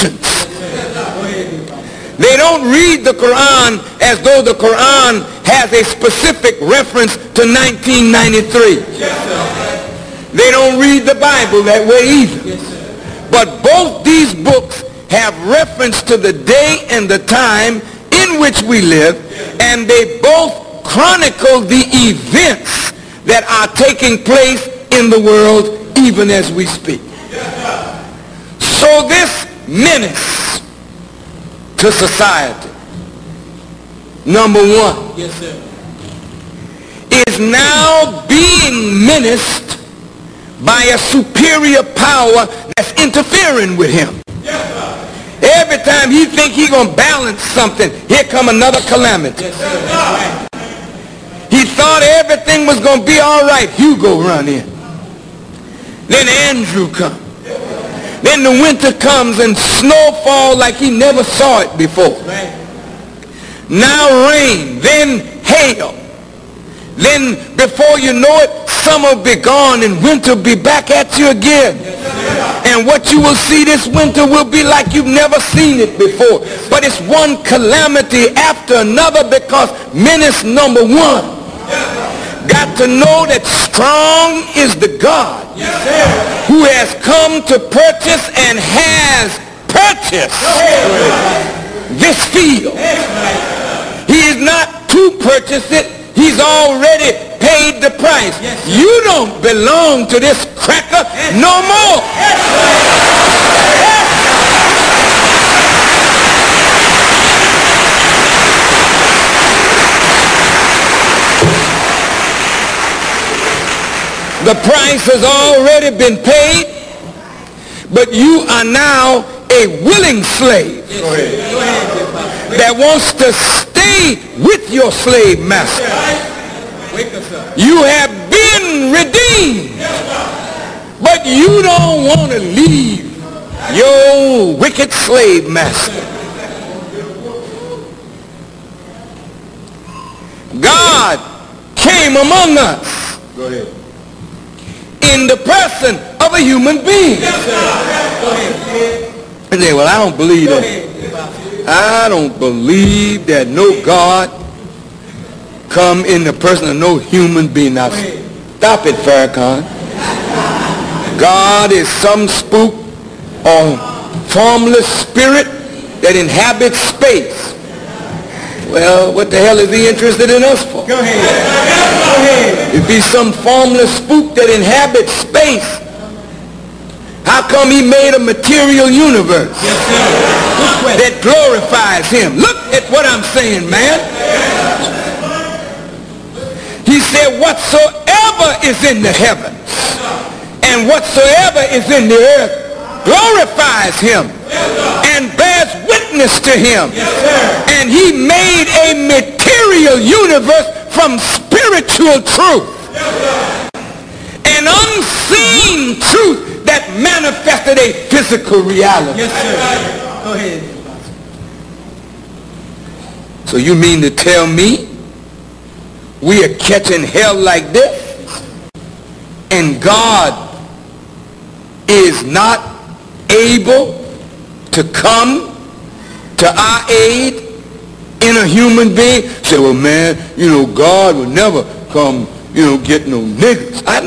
Christians. They don't read the Quran as though the Quran has a specific reference to 1993. They don't read the Bible that way either. But both these books have reference to the day and the time in which we live, and they both chronicle the events that are taking place in the world even as we speak. So this menace to society, number one, is now being menaced by a superior power that's interfering with him. Every time he think he gonna balance something, here come another calamity. He thought everything was gonna be all right. Hugo run in. Then Andrew come. Then the winter comes and snow fall like he never saw it before. Now rain, then hail. Then before you know it, summer will be gone and winter will be back at you again. And what you will see this winter will be like you've never seen it before. But it's one calamity after another, because menace number one. Got to know that strong is the God who has come to purchase and has purchased this field. He is not to purchase it. He's already paid the price. You don't belong to this cracker no more. The price has already been paid, but you are now a willing slave that wants to stay with your slave master. You have been redeemed, but you don't want to leave your wicked slave master. God came among us in the person of a human being. And say, well, I don't believe that. I don't believe that no God come in the person of no human being. Now, stop it, Farrakhan. God is some spook or formless spirit that inhabits space. Well, what the hell is he interested in us for? Go ahead. Go ahead. If he's some formless spook that inhabits space, how come he made a material universe that glorifies him? Look at what I'm saying, man. He said, whatsoever is in the heavens and whatsoever is in the earth glorifies him and bears witness to him. And he made a material universe from spiritual truth. An unseen truth that manifested a physical reality. Yes, sir. Go ahead. So you mean to tell me we are catching hell like this and God is not able to come to our aid in a human being? Say, well, man, God would never come, get no niggas. I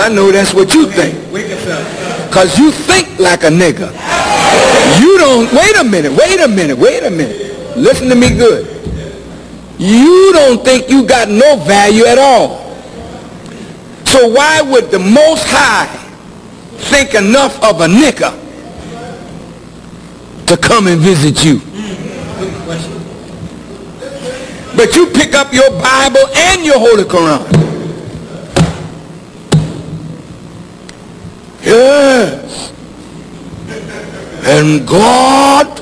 know that's what you think. Because you think like a nigga. You don't, wait a minute. Listen to me good. You don't think you got no value at all. So why would the Most High think enough of a nigga to come and visit you? But you pick up your Bible and your Holy Quran. Yes. And God,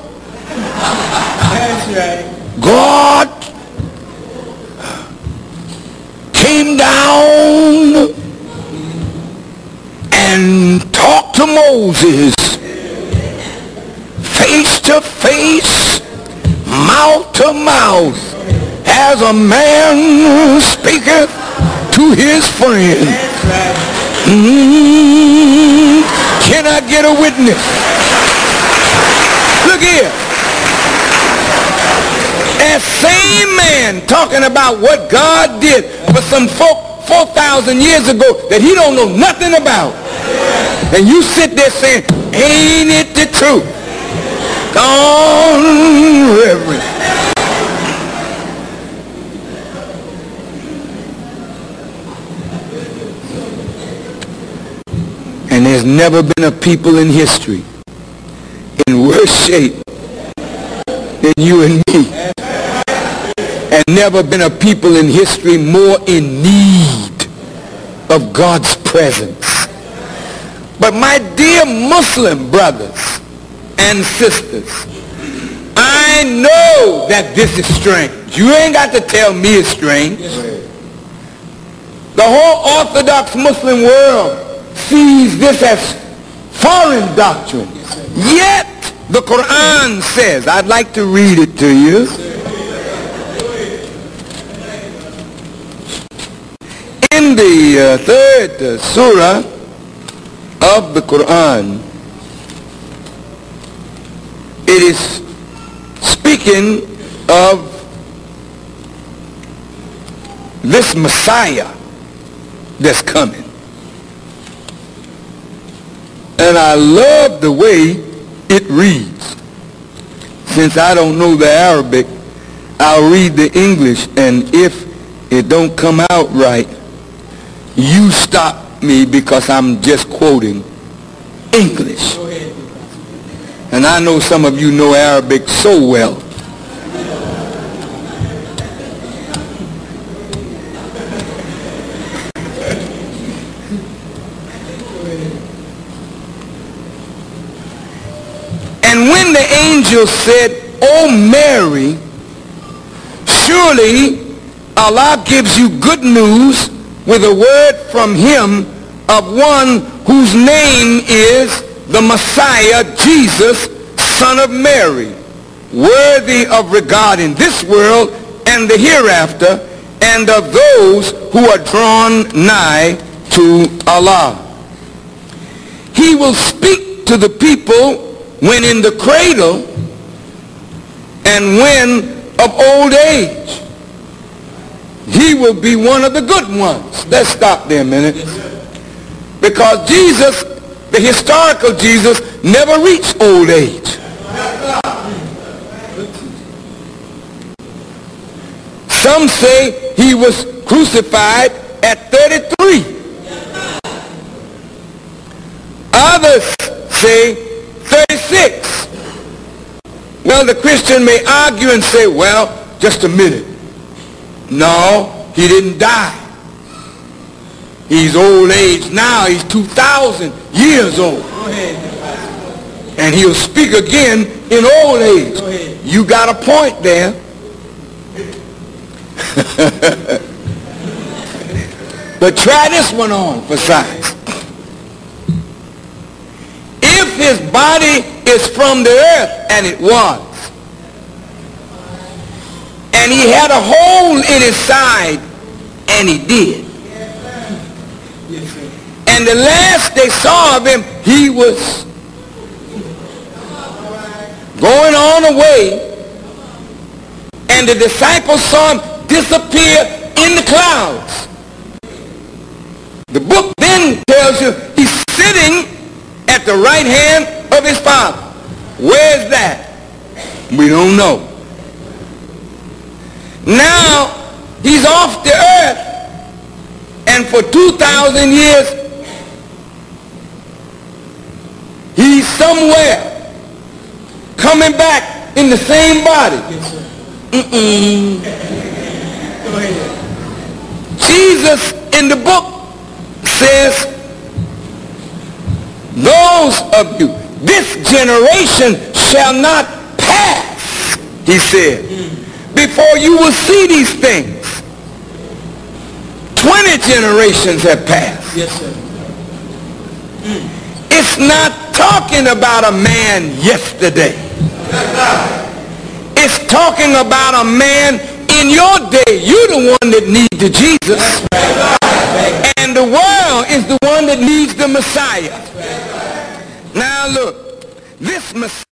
God came down and talked to Moses face to face, mouth to mouth, as a man speaketh to his friend. Can I get a witness? Look here. That same man talking about what God did for some folk 4,000 years ago that he don't know nothing about. And you sit there saying, ain't it the truth? Gone, Reverend. And there's never been a people in history in worse shape than you and me. And never been a people in history more in need of God's presence. But my dear Muslim brothers and sisters, I know that this is strange. You ain't got to tell me it's strange. The whole Orthodox Muslim world sees this as foreign doctrine. Yet the Quran says, I'd like to read it to you. In the third surah of the Quran, it is speaking of this Messiah that's coming. And I love the way it reads. Since I don't know the Arabic, I'll read the English, and if it don't come out right, you stop me because I'm just quoting English. And I know some of you know Arabic so well. And when the angel said, "O Mary, surely Allah gives you good news with a word from him of one whose name is the Messiah, Jesus, son of Mary, worthy of regard in this world and the hereafter, and of those who are drawn nigh to Allah. He will speak to the people when in the cradle and when of old age. He will be one of the good ones." Let's stop there a minute. Because Jesus, the historical Jesus, never reached old age. Some say he was crucified at 33. Others say 36. Well, the Christian may argue and say, well, just a minute. No, he didn't die. He's old age now. He's 2,000 years old. And he'll speak again in old age. You got a point there. But try this one on for size. If his body is from the earth, and it was, and he had a hole in his side, and he did. And the last they saw of him, he was going on away, and the disciples saw him disappear in the clouds. The book then tells you he's sitting at the right hand of his Father. Where's that? We don't know. Now he's off the earth, and for 2,000 years he's somewhere coming back in the same body. Jesus in the book says, those of you, this generation shall not pass, he said, before you will see these things. 20 generations have passed. Yes, sir. It's not talking about a man yesterday. It's talking about a man in your day. You're the one that needs the Jesus. And the world is the one that needs the Messiah. Now look, this Messiah